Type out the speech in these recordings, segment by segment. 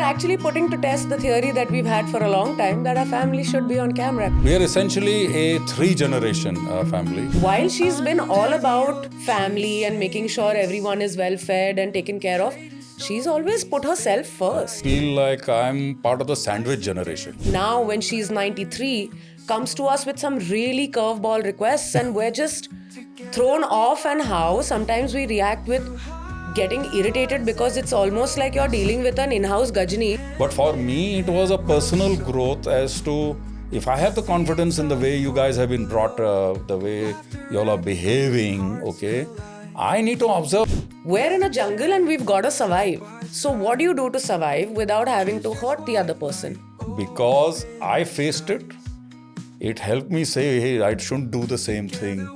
actually putting to test the theory that we've had for a long time that our family should be on camera. We are essentially a three-generation family. While she's been all about family and making sure everyone is well fed and taken care of, she's always put herself first. I feel like I'm part of the sandwich generation. Now, when she's 93, comes to us with some really curveball requests and we're just thrown off, and how sometimes we react with getting irritated because it's almost like you're dealing with an in-house gajni. But for me, it was a personal growth as to if I have the confidence in the way you guys have been brought up, the way y'all are behaving, okay, I need to observe. We're in a jungle and we've got to survive. So what do you do to survive without having to hurt the other person? Because I faced it, it helped me say, hey, I shouldn't do the same thing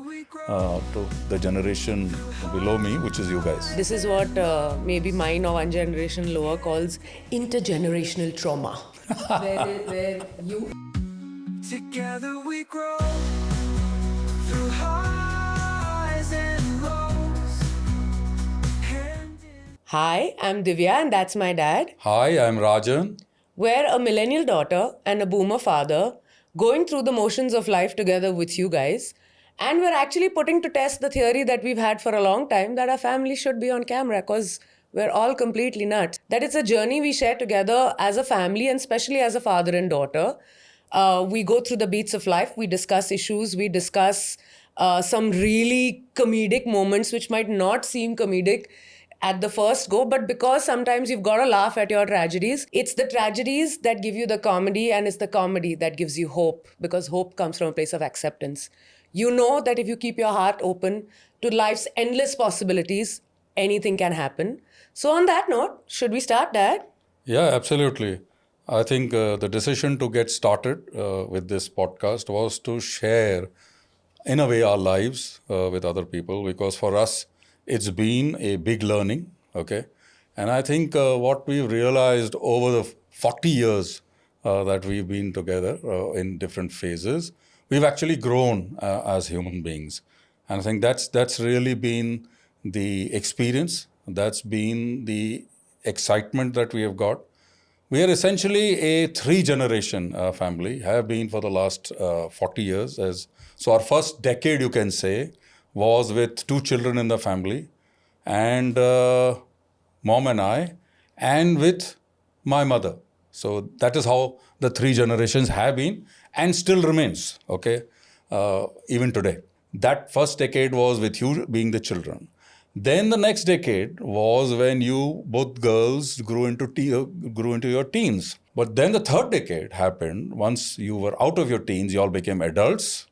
to the generation below me, which is you guys. This is what maybe mine or one generation lower calls intergenerational trauma. where you... Together we grow through highs and lows. Hi, I'm Divya and that's my dad. Hi, I'm Rajan. We're a millennial daughter and a boomer father going through the motions of life together with you guys. And we're actually putting to test the theory that we've had for a long time that our family should be on camera because we're all completely nuts. That it's a journey we share together as a family and especially as a father and daughter. We go through the beats of life, we discuss issues, we discuss some really comedic moments which might not seem comedic at the first go, but because sometimes you've got to laugh at your tragedies, it's the tragedies that give you the comedy and it's the comedy that gives you hope, because hope comes from a place of acceptance. You know that if you keep your heart open to life's endless possibilities, anything can happen. So on that note, should we start, Dad? Yeah, absolutely. I think the decision to get started with this podcast was to share, in a way, our lives with other people, because for us, it's been a big learning, okay? And I think what we've realized over the 40 years that we've been together in different phases, we've actually grown as human beings. And I think that's really been the experience, that's been the excitement that we have got. We are essentially a three-generation family, have been for the last 40 years. So our first decade, you can say, was with two children in the family, and mom and I, and with my mother. So that is how the three generations have been and still remains, okay, even today. That first decade was with you being the children. Then the next decade was when you, both girls, grew into your teens. But then the third decade happened once you were out of your teens, you all became adults.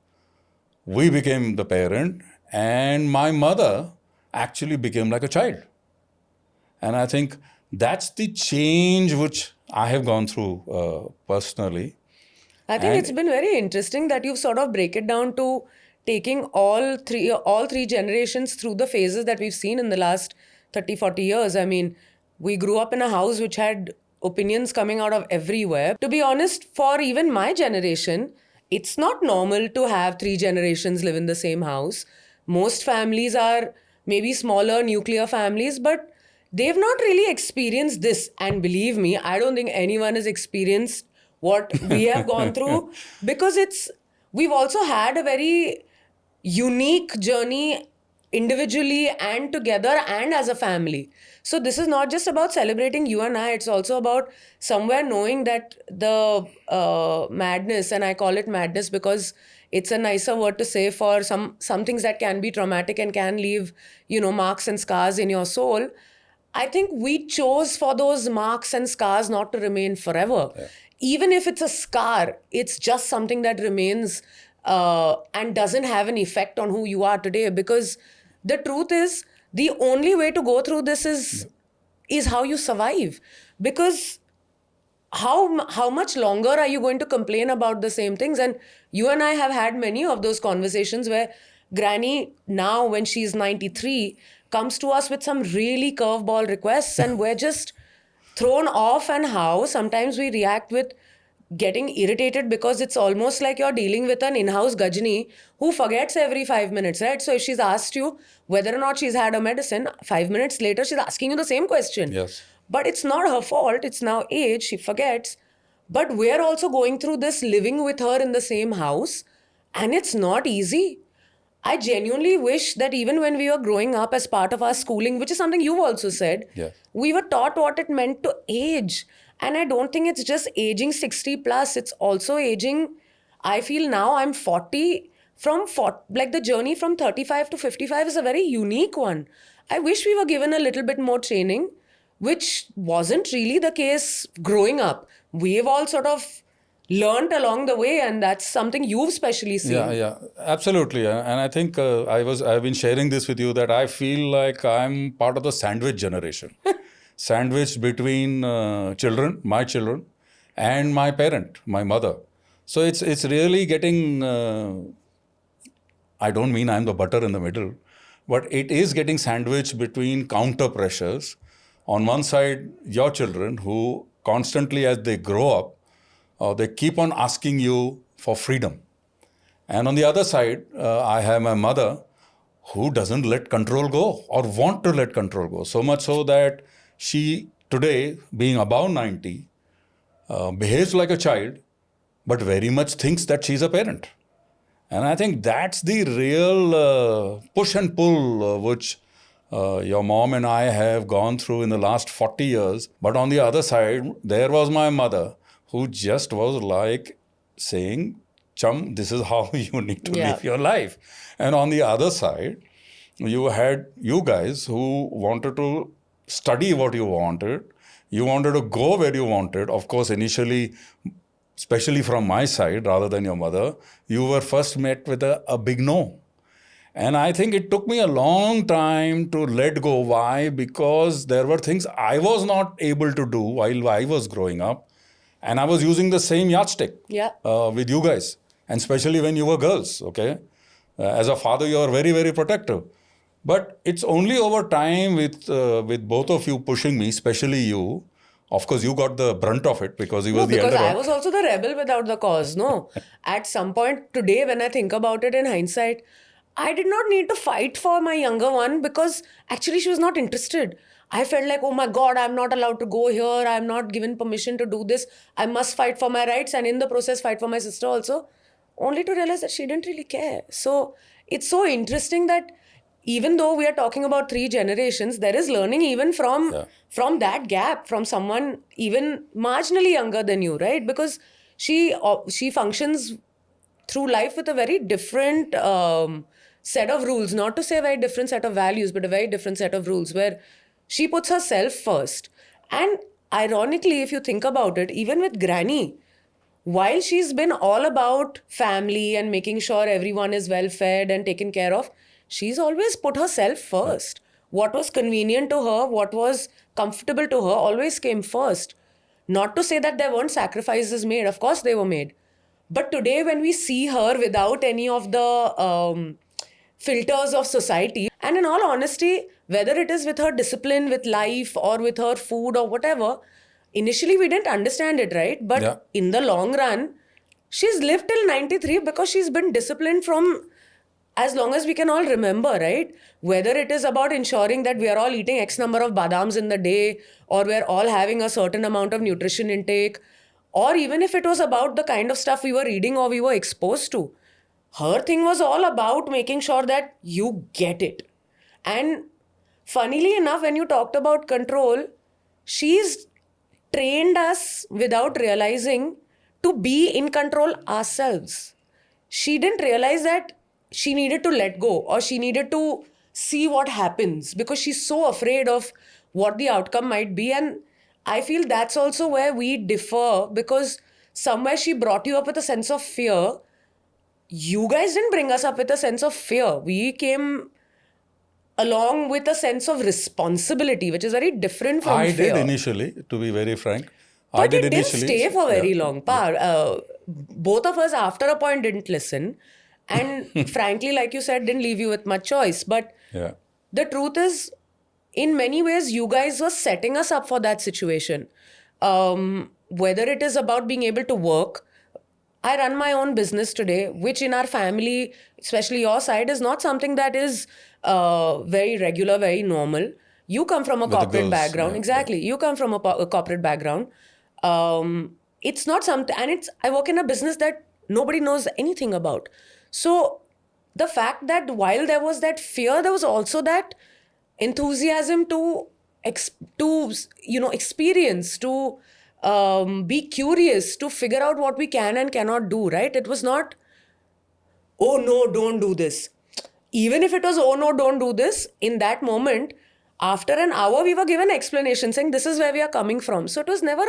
We became the parent, and my mother actually became like a child. And I think that's the change which I have gone through personally. I think it's been very interesting that you've sort of break it down to taking all three generations through the phases that we've seen in the last 30, 40 years. I mean, we grew up in a house which had opinions coming out of everywhere. To be honest, for even my generation, it's not normal to have three generations live in the same house. Most families are maybe smaller nuclear families, but they've not really experienced this. And believe me, I don't think anyone has experienced what we have gone through, because we've also had a very unique journey individually and together and as a family. So this is not just about celebrating you and I, it's also about somewhere knowing that the madness, and I call it madness because it's a nicer word to say for some things that can be traumatic and can leave, marks and scars in your soul. I think we chose for those marks and scars not to remain forever. Yeah. Even if it's a scar, it's just something that remains and doesn't have an effect on who you are today. Because the truth is, the only way to go through this is how you survive. Because how much longer are you going to complain about the same things? And you and I have had many of those conversations where Granny, now when she's 93, comes to us with some really curveball requests and we're just thrown off, and how sometimes we react with getting irritated because it's almost like you're dealing with an in-house gajni who forgets every 5 minutes, right? So if she's asked you whether or not she's had a medicine, 5 minutes later, she's asking you the same question. Yes. But it's not her fault. It's now age. She forgets. But we're also going through this living with her in the same house. And it's not easy. I genuinely wish that even when we were growing up as part of our schooling, which is something you've also said, Yeah. we were taught what it meant to age. And I don't think it's just aging 60 plus, it's also aging. I feel now I'm 40. From 40, like the journey from 35 to 55 is a very unique one. I wish we were given a little bit more training, which wasn't really the case growing up. We've all sort of learned along the way, and that's something you've specially seen. Yeah, absolutely. And I think I've been sharing this with you that I feel like I'm part of the sandwich generation, sandwiched between my children, and my parent, my mother. So it's really getting. I don't mean I'm the butter in the middle, but it is getting sandwiched between counter pressures. On one side, your children who constantly, as they grow up, they keep on asking you for freedom. And on the other side, I have my mother who doesn't let control go or want to let control go. So much so that she, today, being above 90, behaves like a child, but very much thinks that she's a parent. And I think that's the real push and pull which your mom and I have gone through in the last 40 years. But on the other side, there was my mother who just was like saying, Chum, this is how you need to live your life. And on the other side, you had you guys who wanted to study what you wanted. You wanted to go where you wanted. Of course, initially, especially from my side rather than your mother, you were first met with a big no. And I think it took me a long time to let go. Why? Because there were things I was not able to do while I was growing up. And I was using the same yardstick with you guys. And especially when you were girls, okay? As a father, you are very, very protective. But it's only over time with both of you pushing me, especially you. Of course, you got the brunt of it because you were the elder. Because I was also the rebel without the cause, no? At some point today, when I think about it in hindsight, I did not need to fight for my younger one because actually she was not interested. I felt like, oh my God, I'm not allowed to go here. I'm not given permission to do this. I must fight for my rights and in the process fight for my sister also. Only to realize that she didn't really care. So it's so interesting that even though we are talking about 3 generations, there is learning even from that gap, from someone even marginally younger than you, right? Because she functions through life with a very different set of rules. Not to say a very different set of values, but a very different set of rules where she puts herself first. And ironically, if you think about it, even with Granny, while she's been all about family and making sure everyone is well fed and taken care of, she's always put herself first. What was convenient to her, what was comfortable to her, always came first. Not to say that there weren't sacrifices made. Of course they were made. But today when we see her without any of the filters of society, and in all honesty, whether it is with her discipline, with life, or with her food or whatever, initially we didn't understand it, right? But in the long run, she's lived till 93 because she's been disciplined from as long as we can all remember, right? Whether it is about ensuring that we are all eating X number of badams in the day, or we're all having a certain amount of nutrition intake, or even if it was about the kind of stuff we were reading or we were exposed to. Her thing was all about making sure that you get it. And funnily enough, when you talked about control, she's trained us without realizing to be in control ourselves. She didn't realize that she needed to let go or she needed to see what happens because she's so afraid of what the outcome might be. And I feel that's also where we differ because somewhere she brought you up with a sense of fear. You guys didn't bring us up with a sense of fear. We came along with a sense of responsibility, which is very different from fear. I did initially, to be very frank. But it didn't stay for very long. Both of us, after a point, didn't listen. And frankly, like you said, didn't leave you with much choice. But the truth is, in many ways, you guys were setting us up for that situation. Whether it is about being able to work, I run my own business today, which in our family, especially your side, is not something that is very regular, very normal. You come from a With the corporate girls, background. Exactly. You come from a corporate background. It's not something, and I work in a business that nobody knows anything about. So the fact that while there was that fear, there was also that enthusiasm to experience, to be curious, to figure out what we can and cannot do. Right? It was not, oh no, don't do this. Even if it was, oh no, don't do this, in that moment, after an hour, we were given explanation saying this is where we are coming from. So it was never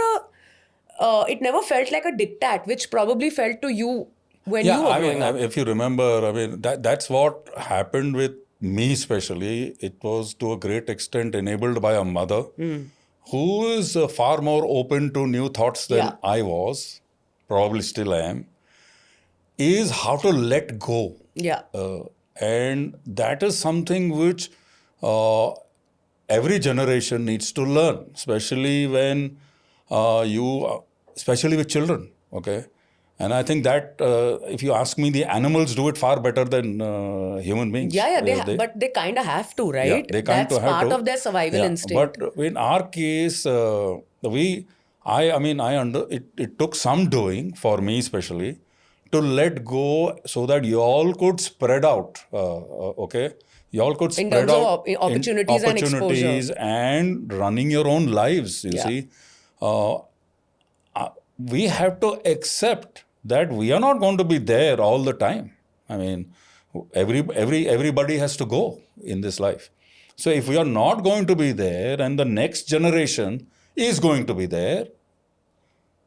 it never felt like a diktat, which probably felt to you when Yeah, you were I mean, growing up. if you remember, I mean, that's what happened with me, especially. It was to a great extent enabled by a mother who is far more open to new thoughts Yeah. than I was, probably still am, is how to let go. Yeah. And that is something which uh, every generation needs to learn, especially when especially with children. Okay. And I think that if you ask me, the animals do it far better than human beings. Yeah, but they kind of have to, Yeah, right? they kind That's of have part to. of their survival Yeah, instinct. but in our case, I mean, it took some doing for me, especially, to let go so that you all could spread out. Okay, you all could In spread terms of out in opportunities and exposure. opportunities and running your own lives. You Yeah. see, we have to accept that we are not going to be there all the time. I mean, everybody has to go in this life. So if we are not going to be there and the next generation is going to be there,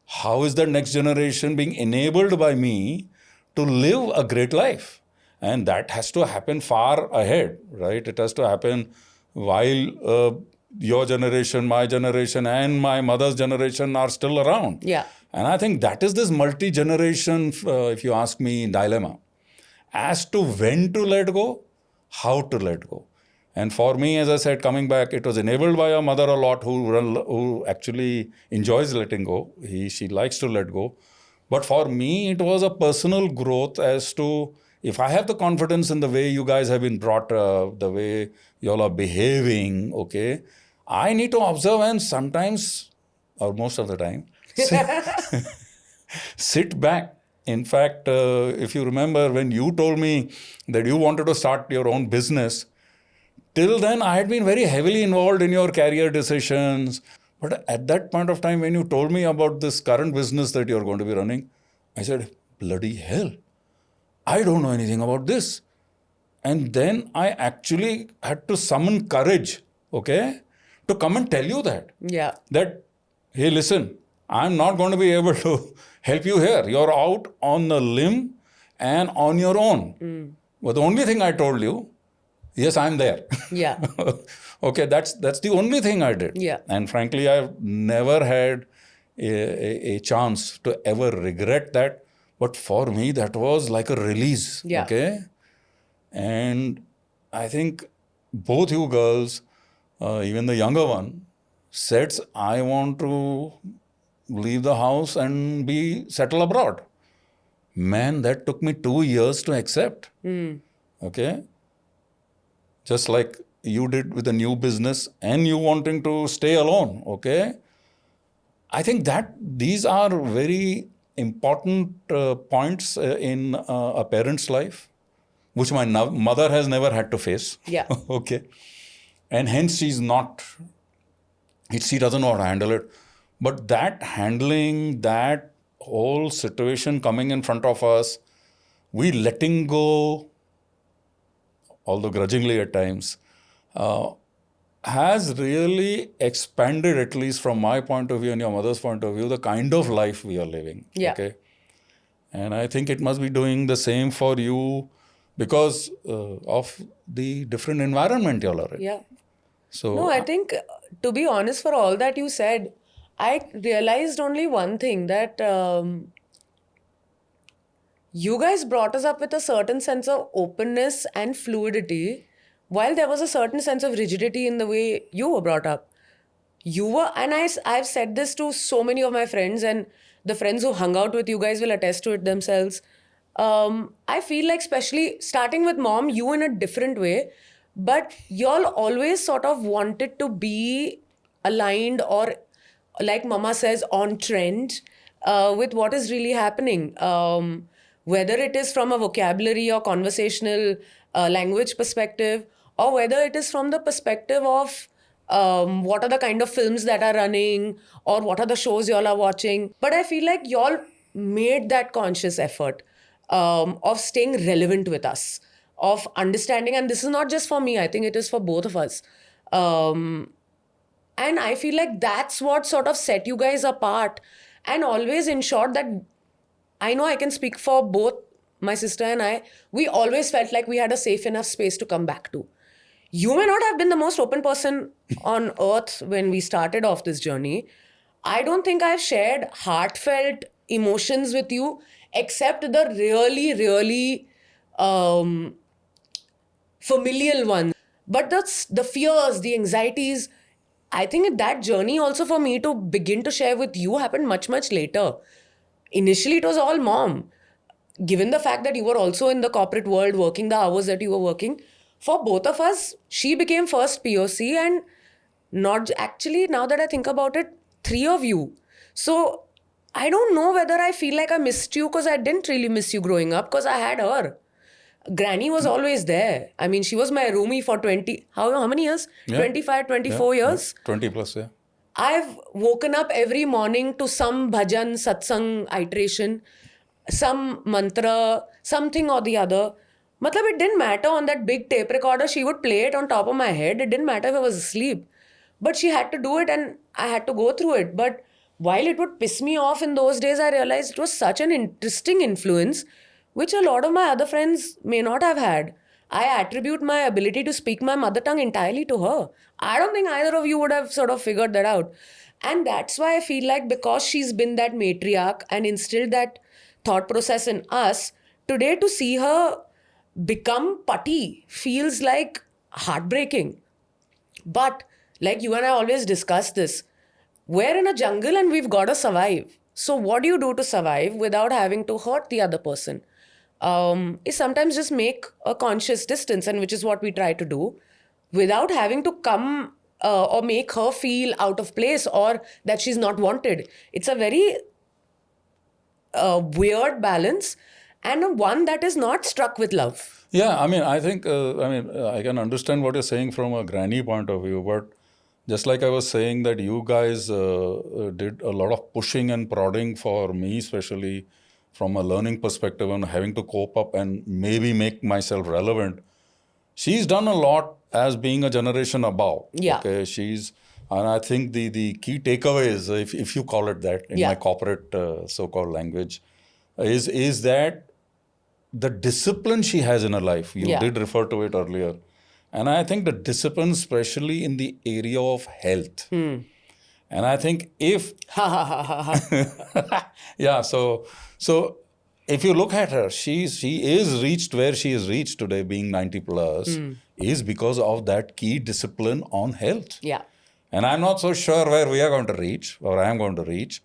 how is the next generation being enabled by me to live a great life? And that has to happen far ahead, right? It has to happen while your generation, my generation, and my mother's generation are still around. Yeah. And I think that is this multi-generation, if you ask me, dilemma as to when to let go, how to let go. And for me, as I said, coming back, it was enabled by a mother a lot who actually enjoys letting go. She likes to let go. But for me, it was a personal growth as to if I have the confidence in the way you guys have been brought up, the way you all are behaving, okay, I need to observe and sometimes, or most of the time, sit back. In fact, if you remember when you told me that you wanted to start your own business, till then I had been very heavily involved in your career decisions. But at that point of time, when you told me about this current business that you're going to be running, I said, bloody hell, I don't know anything about this. And then I actually had to summon courage, okay, to come and tell you Yeah. that, hey, listen, I'm not going to be able to help you here. You're out on the limb and on your own. But the only thing I told you, yes, I'm there. Yeah. Okay, that's the only thing I did. Yeah. And frankly, I've never had a chance to ever regret that. But for me, that was like a release. Yeah. Okay. And I think both you girls, even the younger one, said, I want to leave the house and be settle abroad. Man, that took me 2 years to accept. Okay. Just like you did with a new business and you wanting to stay alone. Okay. I think that these are very important points in a parent's life, which my mother has never had to face. Yeah. Okay. And hence she doesn't know how to handle it. But that handling, that whole situation coming in front of us, we letting go, although grudgingly at times, has really expanded, at least from my point of view and your mother's point of view, the kind of life we are living. Yeah. Okay. And I think it must be doing the same for you because of the different environment you're in. Yeah. So No, I think, to be honest, for all that you said, I realized only one thing, that you guys brought us up with a certain sense of openness and fluidity, while there was a certain sense of rigidity in the way you were brought up. You were, and I've said this to so many of my friends, and the friends who hung out with you guys will attest to it themselves. I feel like, especially starting with mom, you in a different way, but y'all always sort of wanted to be aligned or, like Mama says, on trend with what is really happening. Whether it is from a vocabulary or conversational language perspective, or whether it is from the perspective of what are the kind of films that are running or what are the shows y'all are watching. But I feel like y'all made that conscious effort of staying relevant with us, of understanding. And this is not just for me, I think it is for both of us. And I feel like that's what sort of set you guys apart and always ensured that I know I can speak for both my sister and I. We always felt like we had a safe enough space to come back to. You may not have been the most open person on earth when we started off this journey. I don't think I've shared heartfelt emotions with you, except the really, really familial ones. But the fears, the anxieties, I think that journey also for me to begin to share with you happened much, much later. Initially, it was all mom. Given the fact that you were also in the corporate world working the hours that you were working, for both of us, she became first POC, and not actually, now that I think about it, three of you. So I don't know whether I feel like I missed you because I didn't really miss you growing up because I had her. Granny was always there. I mean, she was my roomie for 20, how many years? Yeah. 25, 24 Yeah, years. 20 plus, yeah. I've woken up every morning to some bhajan, satsang iteration, some mantra, something or the other. Matlab, it didn't matter on that big tape recorder. She would play it on top of my head. It didn't matter if I was asleep. But she had to do it and I had to go through it. But while it would piss me off in those days, I realized it was such an interesting influence, which a lot of my other friends may not have had. I attribute my ability to speak my mother tongue entirely to her. I don't think either of you would have sort of figured that out. And that's why I feel like because she's been that matriarch and instilled that thought process in us, today to see her become putty feels like heartbreaking. But like you and I always discuss this, we're in a jungle and we've got to survive. So what do you do to survive without having to hurt the other person? Is sometimes just make a conscious distance, and which is what we try to do, without having to come or make her feel out of place or that she's not wanted. It's a very weird balance, and one that is not struck with love. Yeah, I mean, I think, I can understand what you're saying from a granny point of view, but just like I was saying that you guys did a lot of pushing and prodding for me, especially from a learning perspective and having to cope up and maybe make myself relevant. She's done a lot as being a generation above. Yeah. Okay, and I think the key takeaways, if you call it that in my corporate so-called language, is that the discipline she has in her life. You did refer to it earlier. And I think the discipline, especially in the area of health. And I think if... yeah, so if you look at her, she is reached where she is reached today, being 90 plus, is because of that key discipline on health. Yeah. And I'm not so sure where we are going to reach, or I am going to reach.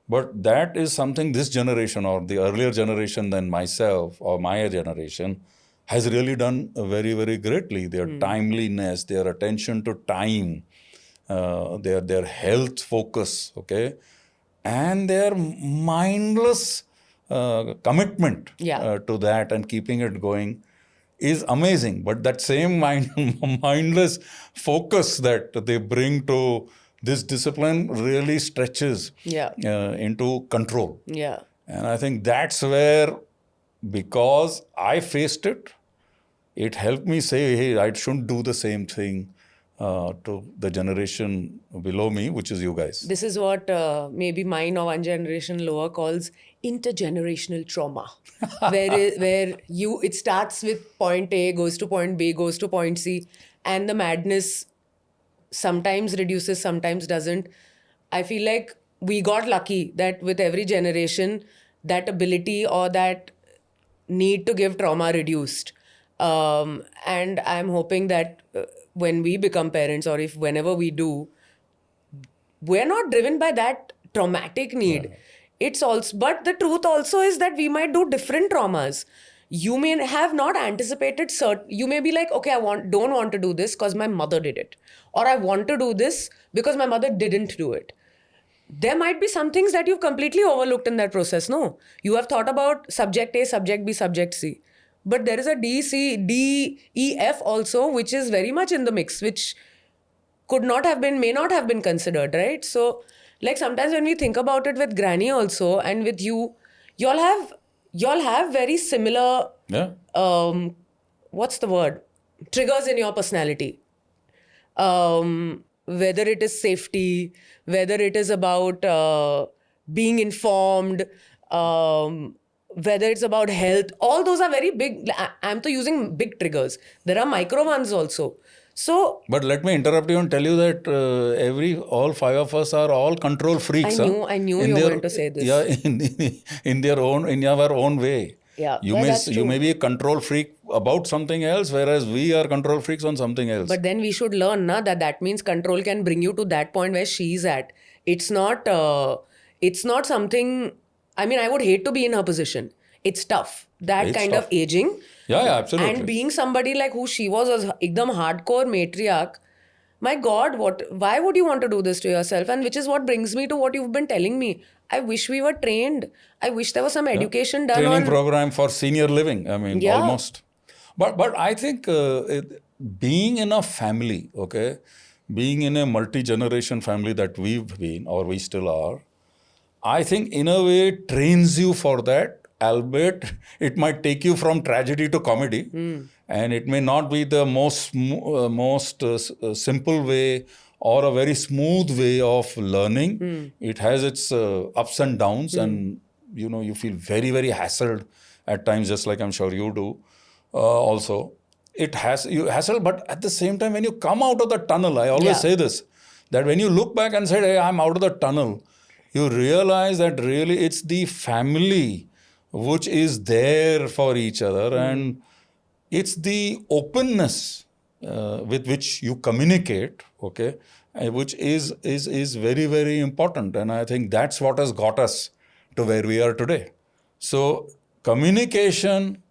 But that is something this generation or the earlier generation than myself or my generation has really done very, very greatly. Their timeliness, their attention to time, their health focus, okay, and their mindless commitment to that and keeping it going is amazing. But that same mindless focus that they bring to this discipline really stretches into control. Yeah. And I think that's where, because I faced it, it helped me say, hey, I shouldn't do the same thing to the generation below me, which is you guys. This is what maybe mine or one generation lower calls intergenerational trauma, where it starts with point A, goes to point B, goes to point C, and the madness sometimes reduces, sometimes doesn't. I feel like we got lucky that with every generation, that ability or that need to give trauma reduced. And I'm hoping that when we become parents, or if whenever we do, we're not driven by that traumatic need. It's also, but the truth also is that we might do different traumas. You may have not anticipated you may be like, okay, don't want to do this because my mother did it, or I want to do this because my mother didn't do it. There might be some things that you've completely overlooked in that process. No, you have thought about subject A, subject B, subject C, but there is a D, C, D, E, F also, which is very much in the mix, which may not have been considered, right? So, like sometimes when we think about it with Granny also and with you, y'all have y'all have very similar, Yeah. what's the word, triggers in your personality. Whether it is safety, whether it is about being informed, whether it's about health, all those are very big. I'm to using big triggers. There are micro ones also. So But let me interrupt you and tell you that all five of us are all control freaks. I knew you were going to say this. Yeah, in our own way. Yeah, You well, may that's true. be a control freak about something else, whereas we are control freaks on something else. But then we should learn that means control can bring you to that point where she's at. It's not something, I mean, I would hate to be in her position. It's tough. That It's kind tough. of aging. Yeah, absolutely. And being somebody like who she was ekdam hardcore matriarch. My God, why would you want to do this to yourself? And which is what brings me to what you've been telling me. I wish we were trained. I wish there was some education done Training on program for senior living. I mean, Yeah. almost. But I think being in a family, okay, being in a multi-generation family that we've been or we still are, I think in a way trains you for that, albeit it might take you from tragedy to comedy. And it may not be the most simple way or a very smooth way of learning. It has its ups and downs, and you feel very, very hassled at times, just like I'm sure you do. Also, it has you hassle, but at the same time, when you come out of the tunnel, I always Yeah. say this, that when you look back and say, "Hey, I'm out of the tunnel," you realize that really it's the family which is there for each other, and it's the openness with which you communicate, okay, which is very, very important. And I think that's what has got us to where we are today. So communication,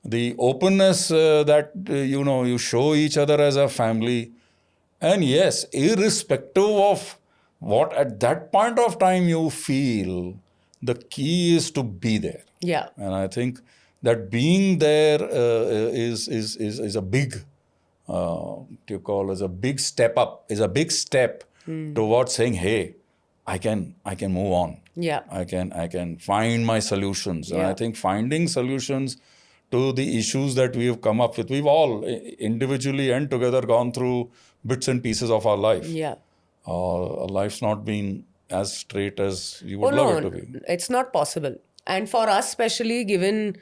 the openness that you show each other as a family, and yes, irrespective of what at that point of time you feel, the key is to be there. Yeah. And I think that being there is a big, as a big step up, is a big step towards saying, hey, I can move on. Yeah. I can find my solutions. And Yeah. I think finding solutions to the issues that we have come up with, we've all individually and together gone through bits and pieces of our life. Yeah. Our life's not been as straight as you would love it to be. It's not possible. And for us, especially given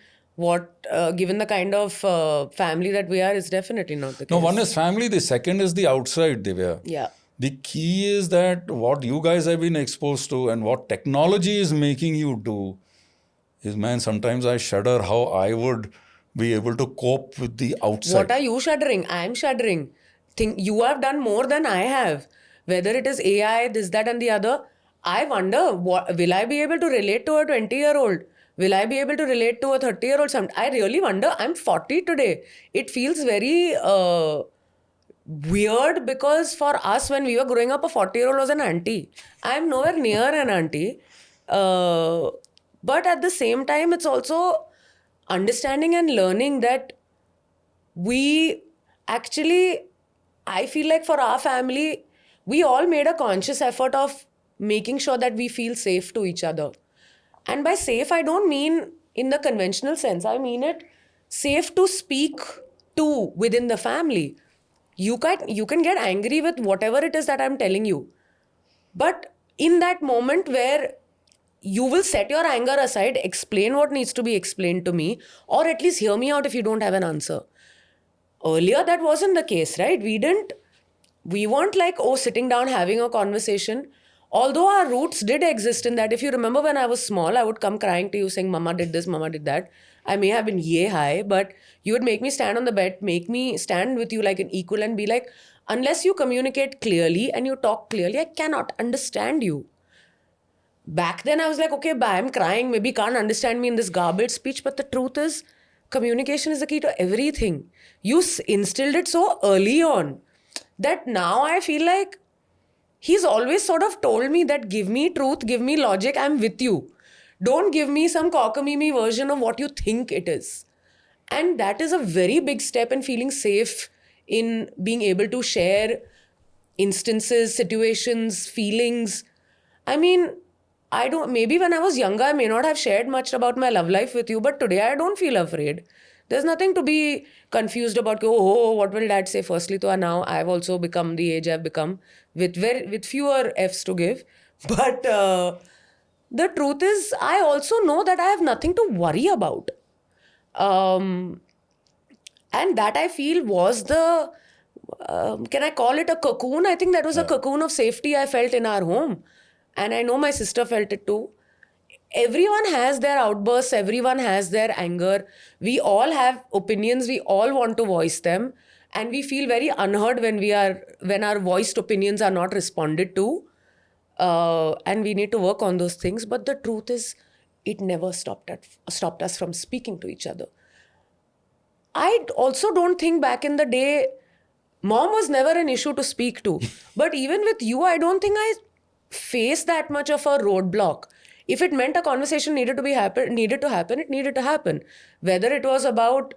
given the kind of family that we are, it's definitely not the case. No, one is family, the second is the outside, Divya. Yeah. The key is that what you guys have been exposed to and what technology is making you do is, man, sometimes I shudder how I would be able to cope with the outside. What are you shuddering? I'm shuddering. Think you have done more than I have. Whether it is AI, this, that, and the other, I wonder, will I be able to relate to a 20-year-old? Will I be able to relate to a 30-year-old? I really wonder. I'm 40 today. It feels very weird because for us, when we were growing up, a 40-year-old was an auntie. I'm nowhere near an auntie. But at the same time, it's also understanding and learning that we actually, I feel like for our family, we all made a conscious effort of making sure that we feel safe to each other. And by safe, I don't mean in the conventional sense. I mean it safe to speak to within the family. You can get angry with whatever it is that I'm telling you. But in that moment where you will set your anger aside, explain what needs to be explained to me, or at least hear me out if you don't have an answer. Earlier, that wasn't the case, right? We weren't like, sitting down having a conversation. Although our roots did exist in that. If you remember when I was small, I would come crying to you saying, Mama did this, Mama did that. I may have been yay high, but you would make me stand on the bed, make me stand with you like an equal and be like, unless you communicate clearly and you talk clearly, I cannot understand you. Back then I was like, okay, I'm crying, maybe can't understand me in this garbage speech. But the truth is, communication is the key to everything. You instilled it so early on that now I feel like he's always sort of told me that give me truth, give me logic, I'm with you. Don't give me some cockamamie version of what you think it is. And that is a very big step in feeling safe in being able to share instances, situations, feelings. I mean, I don't, maybe when I was younger, I may not have shared much about my love life with you, but today I don't feel afraid. There's nothing to be confused about. Oh, what will dad say? Firstly, to now I've also become the age I've become with fewer F's to give. But the truth is, I also know that I have nothing to worry about. And that I feel was the, can I call it a cocoon? I think that was a cocoon of safety I felt in our home. And I know my sister felt it too. Everyone has their outbursts, everyone has their anger. We all have opinions, we all want to voice them. And we feel very unheard when our voiced opinions are not responded to. And we need to work on those things. But the truth is, it never stopped us from speaking to each other. I also don't think back in the day, mom was never an issue to speak to. But even with you, I don't think I faced that much of a roadblock. If it meant a conversation needed to happen, it needed to happen. Whether it was about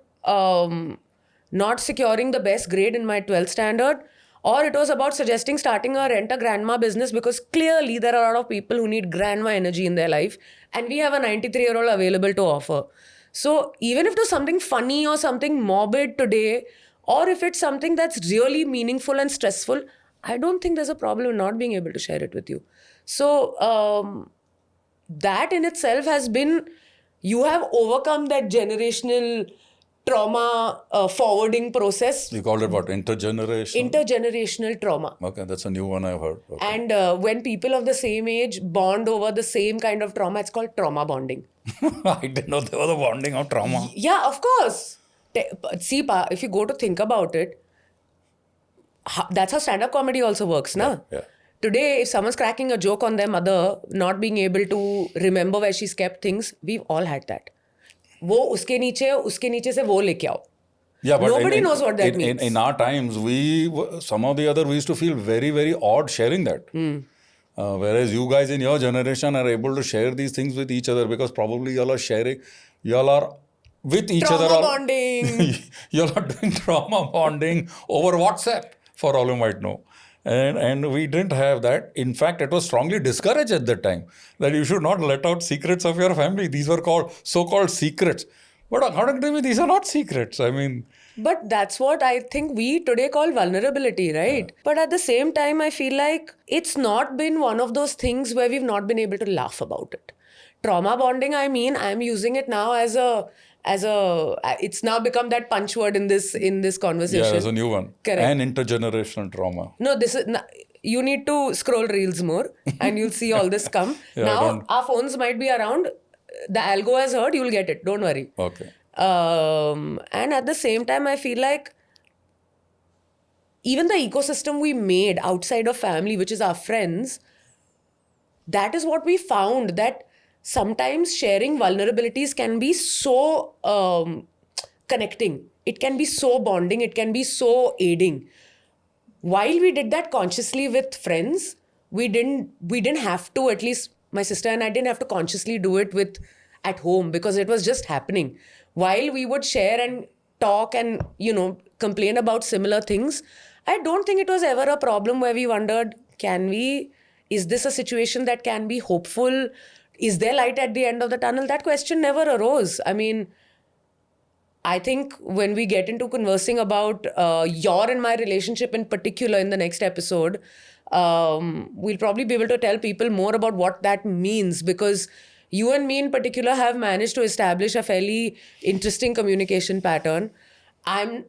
not securing the best grade in my 12th standard, or it was about suggesting starting a rent-a-grandma business, because clearly there are a lot of people who need grandma energy in their life, and we have a 93-year-old available to offer. So even if it was something funny or something morbid today, or if it's something that's really meaningful and stressful, I don't think there's a problem in not being able to share it with you. So that in itself has been, you have overcome that generational trauma forwarding process. You called it what? Intergenerational? Intergenerational trauma. Okay, that's a new one I've heard. Okay. And when people of the same age bond over the same kind of trauma, it's called trauma bonding. I didn't know there was a bonding of trauma. Yeah, of course. See, if you go to think about it, that's how stand-up comedy also works, na? Yeah. Today, if someone's cracking a joke on their mother, not being able to remember where she's kept things, we've all had that. वो उसके नीचे से वो लेके आओ. Yeah, but Nobody knows what that means. In our times, somehow or the other, we used to feel very, very odd sharing that. Whereas you guys in your generation are able to share these things with each other because probably y'all are with each other. Trauma bonding. Y'all are doing trauma bonding over WhatsApp, for all you might know. And we didn't have that. In fact, it was strongly discouraged at that time that you should not let out secrets of your family. These were called so-called secrets. But according to me, these are not secrets. I mean... But that's what I think we today call vulnerability, right? Yeah. But at the same time, I feel like it's not been one of those things where we've not been able to laugh about it. Trauma bonding, I mean, I'm using it now as a it's now become that punch word in this conversation. Yeah, there's a new one. Correct. And intergenerational trauma. No, this is you need to scroll reels more and you'll see all this come. Yeah, now our phones might be around. The algo has heard, you'll get it. Don't worry. Okay. And at the same time, I feel like even the ecosystem we made outside of family, which is our friends, that is what we found, that sometimes sharing vulnerabilities can be so connecting. It can be so bonding. It can be so aiding. While we did that consciously with friends, we didn't have to, at least my sister and I didn't have to consciously do it at home because it was just happening. While we would share and talk and, complain about similar things, I don't think it was ever a problem where we wondered, is this a situation that can be hopeful? Is there light at the end of the tunnel? That question never arose. I mean, I think when we get into conversing about your and my relationship in particular in the next episode, we'll probably be able to tell people more about what that means, because you and me in particular have managed to establish a fairly interesting communication pattern. I'm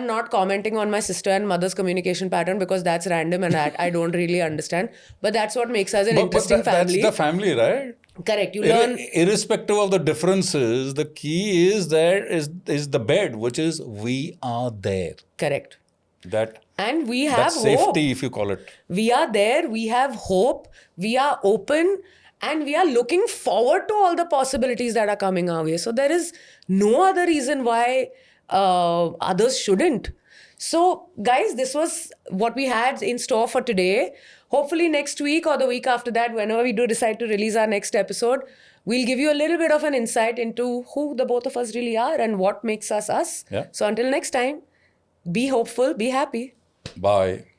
not commenting on my sister and mother's communication pattern because that's random and I don't really understand. But that's what makes us an interesting family. That's the family, right? Correct. You learn. Irrespective of the differences, the key is the bed, which is we are there. Correct. And we have safety, hope. if you call it. We are there. We have hope. We are open. And we are looking forward to all the possibilities that are coming our way. So there is no other reason why others shouldn't. So, guys, this was what we had in store for today. Hopefully, next week or the week after that, whenever we do decide to release our next episode, we'll give you a little bit of an insight into who the both of us really are and what makes us us. Yeah. So, until next time, be hopeful, be happy. Bye.